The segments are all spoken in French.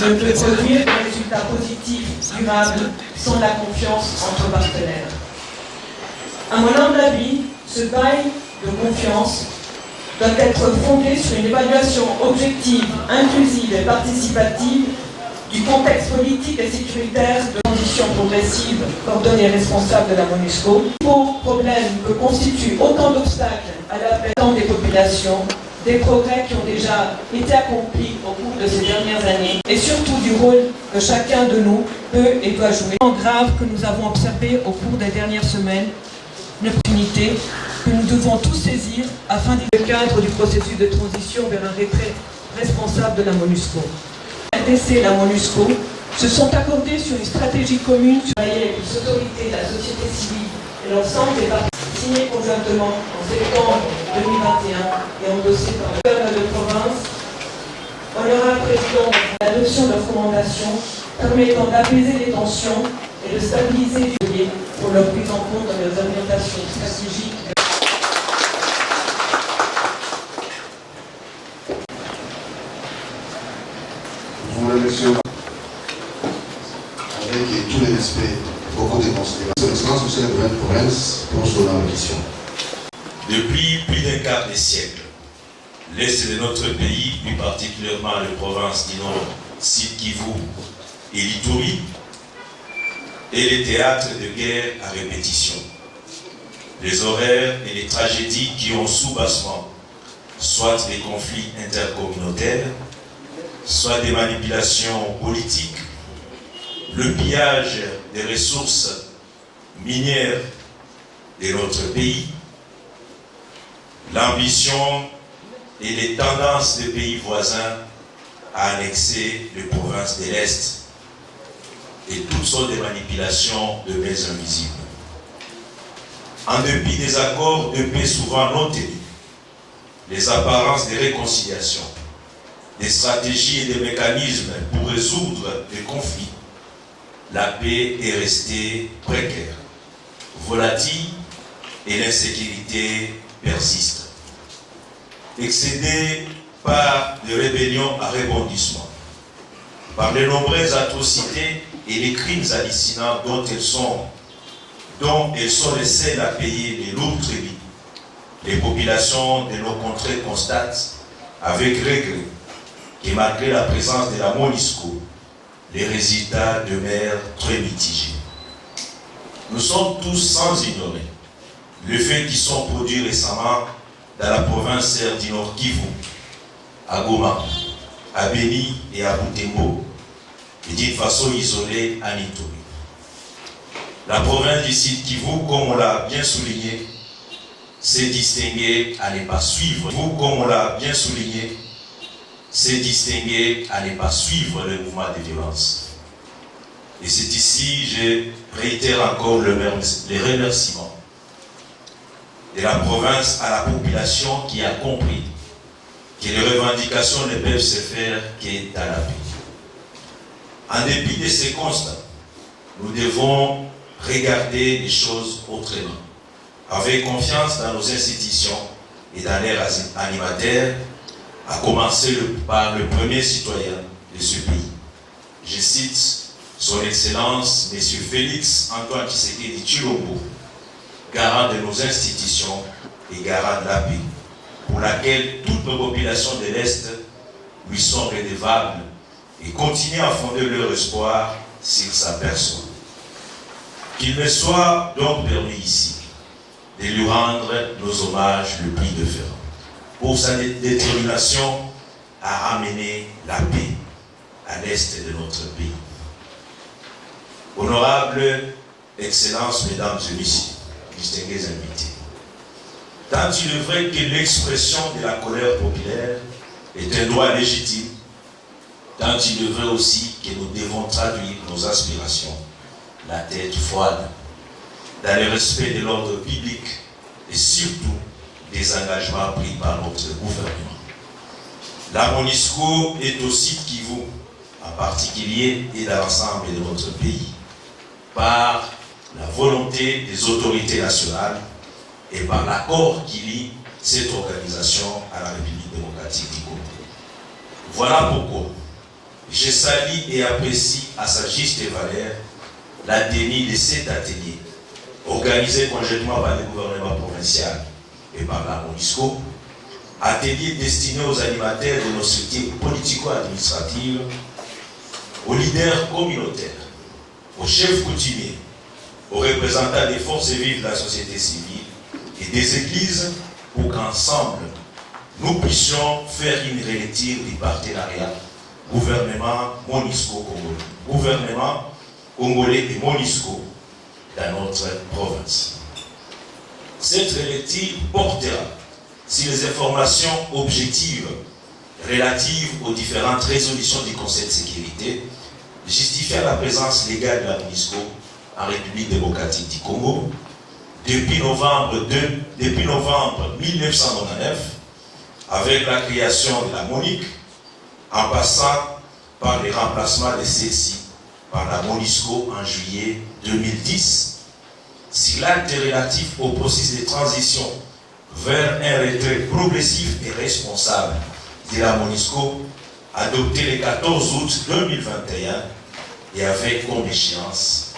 ne peut produire des résultats positifs, durables, sans la confiance entre partenaires. À mon humble avis, ce bail de confiance doit être fondé sur une évaluation objective, inclusive et participative du contexte politique et sécuritaire de transition progressive, coordonnée et responsable de la MONUSCO, pour problèmes que constituent autant d'obstacles à l'appel des populations, des progrès qui ont déjà été accomplis au cours de ces dernières années, et surtout du rôle que chacun de nous peut et doit jouer. Grave que nous avons observé au cours des dernières semaines, une opportunité que nous devons tous saisir afin de cadre du processus de transition vers un retrait responsable de la MONUSCO. La RDC et la MONUSCO se sont accordés sur une stratégie commune sur avec les autorités de la société civile et l'ensemble des parties signées conjointement en septembre 2021 et endossées par le gouverneur de province. Honorable Président, l'adoption de recommandations permettant d'apaiser les tensions et de stabiliser les liens pour leur prise en compte dans leurs orientations stratégiques. Je vous remercie avec tous les respects, beaucoup de considérations. Son Excellence, Monsieur le Gouverneur de province, pour son question. Depuis plus d'un quart de siècle, l'Est de notre pays, plus particulièrement les provinces du Nord, Sud Kivu et l'Ituri, est le théâtre de guerre à répétition. Les horreurs et les tragédies qui ont sous-bassement, soit des conflits intercommunautaires, soit des manipulations politiques, le pillage des ressources minières de notre pays, l'ambition et les tendances des pays voisins à annexer les provinces de l'Est et toutes sortes de manipulations de paix invisibles. En dépit des accords de paix souvent non tenus, les apparences de réconciliation, des stratégies et des mécanismes pour résoudre les conflits, la paix est restée précaire, volatile et l'insécurité persiste. Excédée par des rébellions à rebondissement, par les nombreuses atrocités et les crimes hallucinants dont elles sont les seules à payer les lourds tributs, les populations de nos contrées constatent avec regret que malgré la présence de la MONUSCO, les résultats demeurent très mitigés. Nous sommes tous sans ignorer les faits qui sont produits récemment dans la province du Nord Kivu, à Goma, à Beni et à Butembo, et d'une façon isolée à Ituri. La province du Sud Kivu, comme on l'a bien souligné, s'est distinguée à ne pas suivre. Comme on l'a bien souligné, s'est distinguée à ne pas suivre le mouvement de violence. Et c'est ici, je réitère encore les remerciements de la province à la population qui a compris que les revendications ne peuvent se faire que dans la paix. En dépit de ces constats, nous devons regarder les choses autrement, avec confiance dans nos institutions et dans leurs animateurs, à commencer par le premier citoyen de ce pays. Je cite Son Excellence, M. Félix Antoine Tshisekedi Tshilombo, garant de nos institutions et garant de la paix, pour laquelle toutes nos populations de l'Est lui sont redevables et continuent à fonder leur espoir sur sa personne. Qu'il me soit donc permis ici de lui rendre nos hommages le plus déférents pour sa détermination à ramener la paix à l'Est de notre pays. Honorables Excellences, Mesdames et Messieurs, distingués invités, tant il est vrai que l'expression de la colère populaire est un droit légitime, tant il est vrai aussi que nous devons traduire nos aspirations, la tête froide, dans le respect de l'ordre public et surtout des engagements pris par notre gouvernement. La MONUSCO est aussi Kivu, en particulier et dans l'ensemble de notre pays, par la volonté des autorités nationales et par l'accord qui lie cette organisation à la République démocratique du Congo. Voilà pourquoi je salue et apprécie à sa juste valeur la tenue de cet atelier, organisé conjointement par le gouvernement provincial et par la MONUSCO, atelier destiné aux animateurs de nos structures politico-administratives, aux leaders communautaires, aux chefs coutumiers, aux représentants des forces vives de la société civile et des églises pour qu'ensemble, nous puissions faire une relecture du partenariat gouvernement MONUSCO congolais, gouvernement congolais et MONUSCO dans notre province. Cette relecture portera sur les informations objectives relatives aux différentes résolutions du Conseil de sécurité, justifiant la présence légale de la MONUSCO en République démocratique du Congo depuis novembre 1999, avec la création de la MONUC, en passant par le remplacement de celle-ci par la MONUSCO en juillet 2010, si l'acte relatif au processus de transition vers un retrait progressif et responsable de la MONUSCO, adopté le 14 août 2021 et avec comme échéance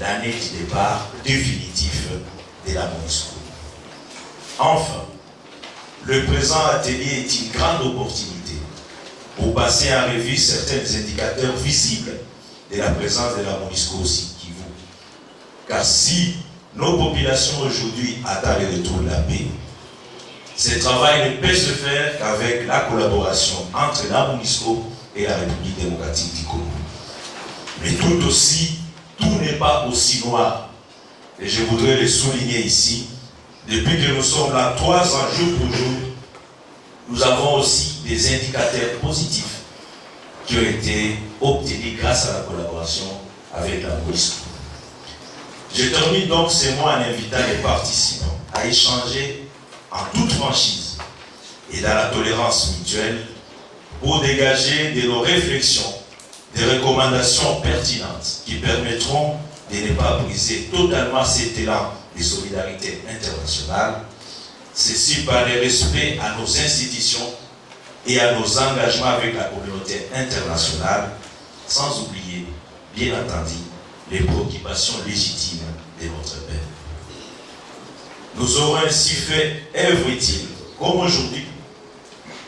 l'année du départ définitif de la MONUSCO. Enfin, le présent atelier est une grande opportunité pour passer en revue certains indicateurs visibles de la présence de la MONUSCO au Sud Kivu. Car si nos populations aujourd'hui attendent le retour de la paix, ce travail ne peut se faire qu'avec la collaboration entre la MONUSCO et la République démocratique du Congo. Mais tout aussi, tout n'est pas aussi noir. Et je voudrais le souligner ici. Depuis que nous sommes là 3 ans jour pour jour, nous avons aussi des indicateurs positifs qui ont été obtenus grâce à la collaboration avec la MONUSCO. Je termine donc ces mots en invitant les participants à échanger en toute franchise et dans la tolérance mutuelle pour dégager de nos réflexions des recommandations pertinentes qui permettront de ne pas briser totalement cet élan de solidarité internationale, ceci par le respect à nos institutions et à nos engagements avec la communauté internationale, sans oublier, bien entendu, les préoccupations légitimes de notre peuple. Nous aurons ainsi fait œuvre utile, comme aujourd'hui,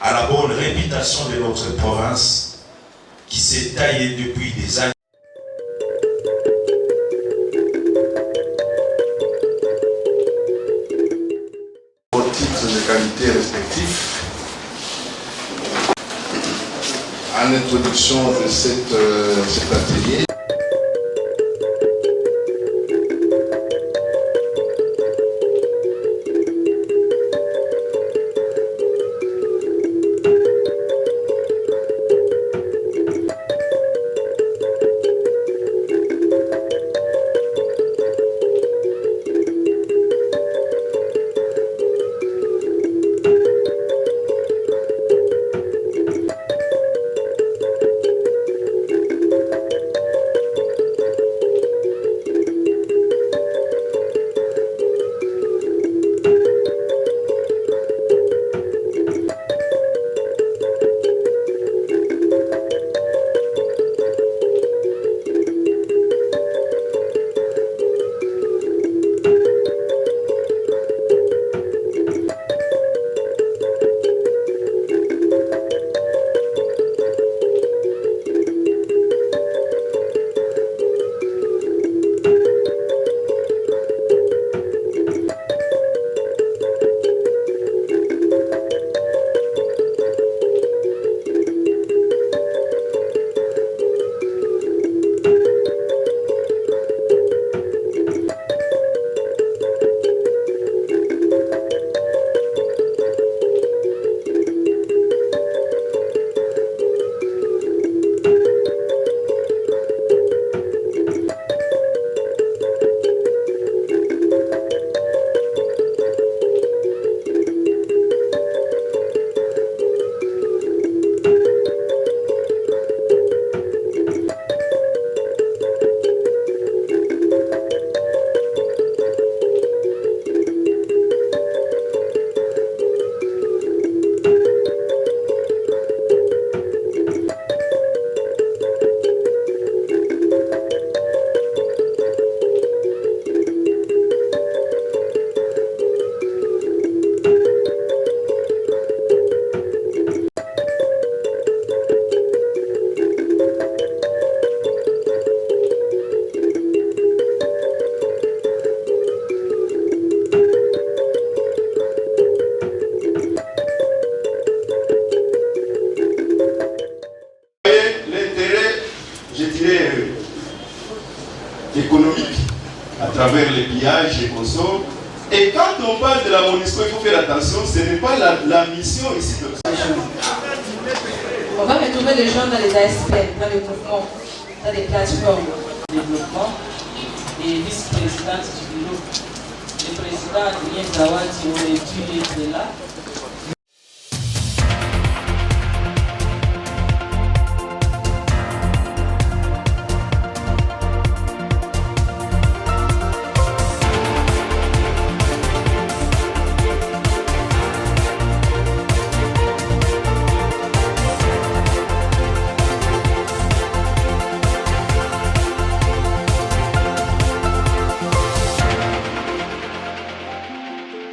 à la bonne réputation de notre province qui s'est taillée depuis des années. Aux titres de qualité respectifs, en introduction de cet atelier, travers les pillages et consorts. Et quand on parle de la MONUSCO, il faut faire attention, ce n'est pas la mission ici de On va retrouver les gens dans les ASP, dans les mouvements, dans les plateformes. Développement et vice-présidente du bureau. Le président Adrien Zawadi aurait dû être là.